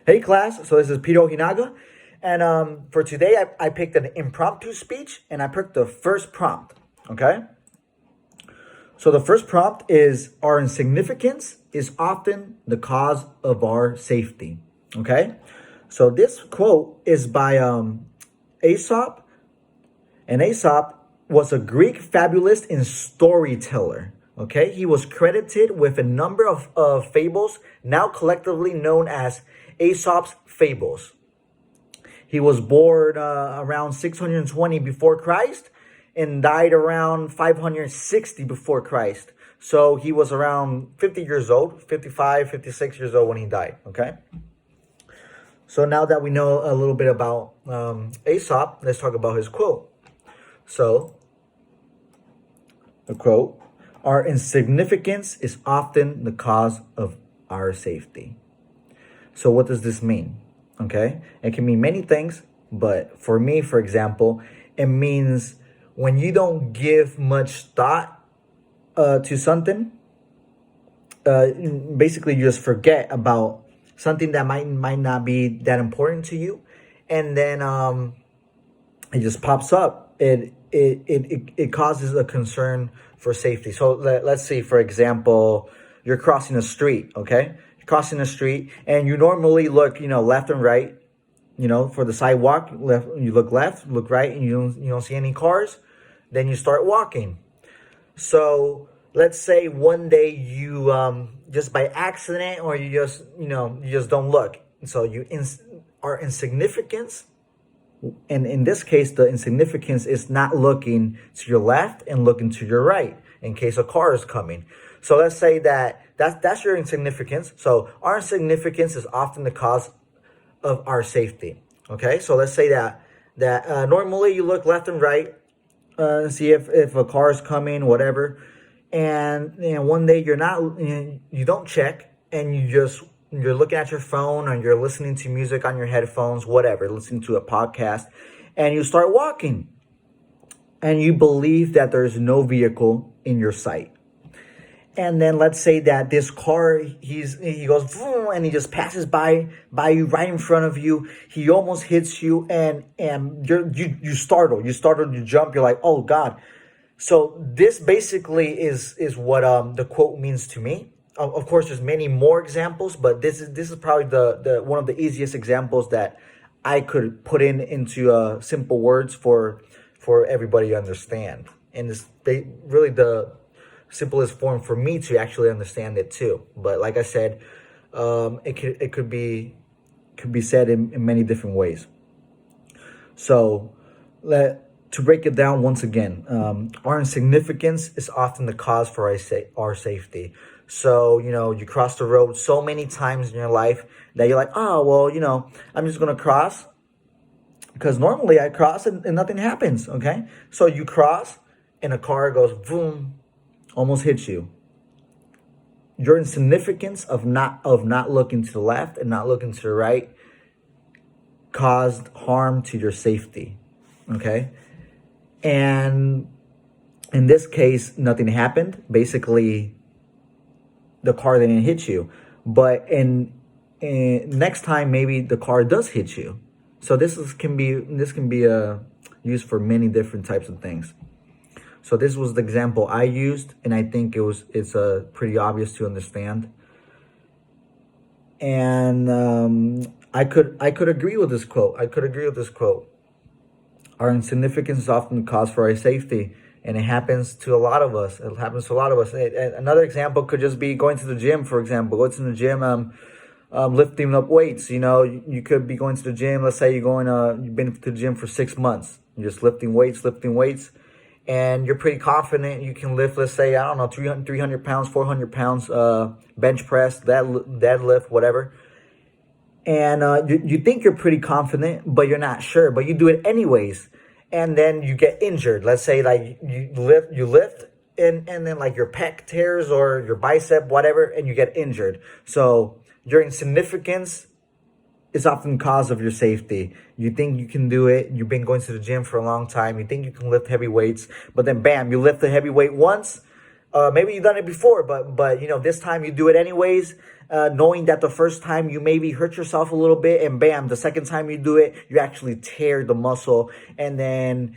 Hey class, so this is Peter Hinaga, and for today I picked an impromptu speech, and I picked the first prompt. Okay, so the first prompt is our insignificance is often the cause of our safety. Okay, so this quote is by Aesop, and Aesop was a Greek fabulist and storyteller. Okay, he was credited with a number of fables now collectively known as Aesop's fables. He was born around 620 before Christ and died around 560 before Christ. So he was around 50 years old, 55, 56 years old when he died. Okay. So now that we know a little bit about Aesop, let's talk about his quote. So, the quote, our insignificance is often the cause of our safety. So what does this mean? Okay, it can mean many things, but for me, for example, it means when you don't give much thought to something, basically you just forget about something that might not be that important to you, and then it just pops up. It causes a concern for safety. So let's say, for example, you're crossing a street, okay? You're crossing a street, and you normally look, left and right, for the sidewalk. You look left, look right, and you don't see any cars. Then you start walking. So let's say one day you just by accident, or you just don't look. So are insignificance. And in this case, the insignificance is not looking to your left and looking to your right in case a car is coming. So let's say that's your insignificance. So our insignificance is often the cause of our safety. Okay, so let's say that normally you look left and right, see if a car is coming, whatever, and one day you don't check, and you're looking at your phone, or you're listening to music on your headphones, whatever, listening to a podcast, and you start walking, and you believe that there's no vehicle in your sight. And then let's say that this car, he goes vroom, and he just passes by you right in front of you. He almost hits you, and you startle, you jump, you're like, oh God. So this basically is what the quote means to me. Of course, there's many more examples, but this is probably the one of the easiest examples that I could put into simple words for everybody to understand, and it's really the simplest form for me to actually understand it too. But like I said, it could be said in many different ways. So to break it down once again, our insignificance is often the cause for our safety. So, you cross the road so many times in your life that you're like, oh, well, I'm just going to cross because normally I cross and nothing happens. Okay. So you cross and a car goes boom, almost hits you. Your insignificance of not looking to the left and not looking to the right caused harm to your safety. Okay. And in this case, nothing happened. Basically, the car didn't hit you, but in next time maybe the car does hit you. So this can be used for many different types of things. So this was the example I used, and I think it's pretty obvious to understand. And I could agree with this quote. Our insignificance is often the cause for our safety. And it happens to a lot of us. Another example could just be going to the gym, for example. Go to the gym, lifting up weights. You could be going to the gym. Let's say you've been to the gym for 6 months. You're just lifting weights. And you're pretty confident you can lift, let's say, I don't know, 300 pounds, 400 pounds, bench press, deadlift, whatever. And you think you're pretty confident, but you're not sure. But you do it anyways. And then you get injured. Let's say like you lift and then like your pec tears or your bicep, whatever, and you get injured. So your insignificance is often the cause of your safety. You think you can do it. You've been going to the gym for a long time. You think you can lift heavy weights, but then bam, you lift the heavy weight once, Maybe you've done it before, but this time you do it anyways, knowing that the first time you maybe hurt yourself a little bit, and bam, the second time you do it, you actually tear the muscle. And then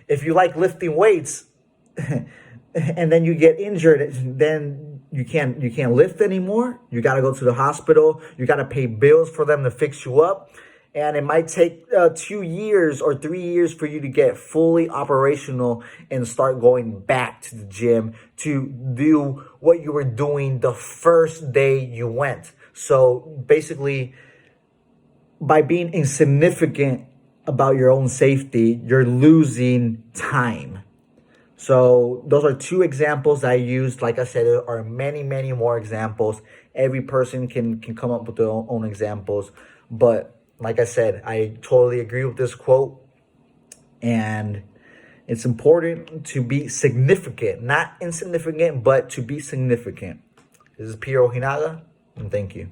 if you like lifting weights, and then you get injured, then you can't lift anymore. You got to go to the hospital. You got to pay bills for them to fix you up. And it might take 2 years or 3 years for you to get fully operational and start going back to the gym to do what you were doing the first day you went. So basically, by being insignificant about your own safety, you're losing time. So those are two examples I used. Like I said, there are many, many more examples. Every person can come up with their own examples. But like I said, I totally agree with this quote. And it's important to be significant, not insignificant, but to be significant. This is Pierre Ojinaga, and thank you.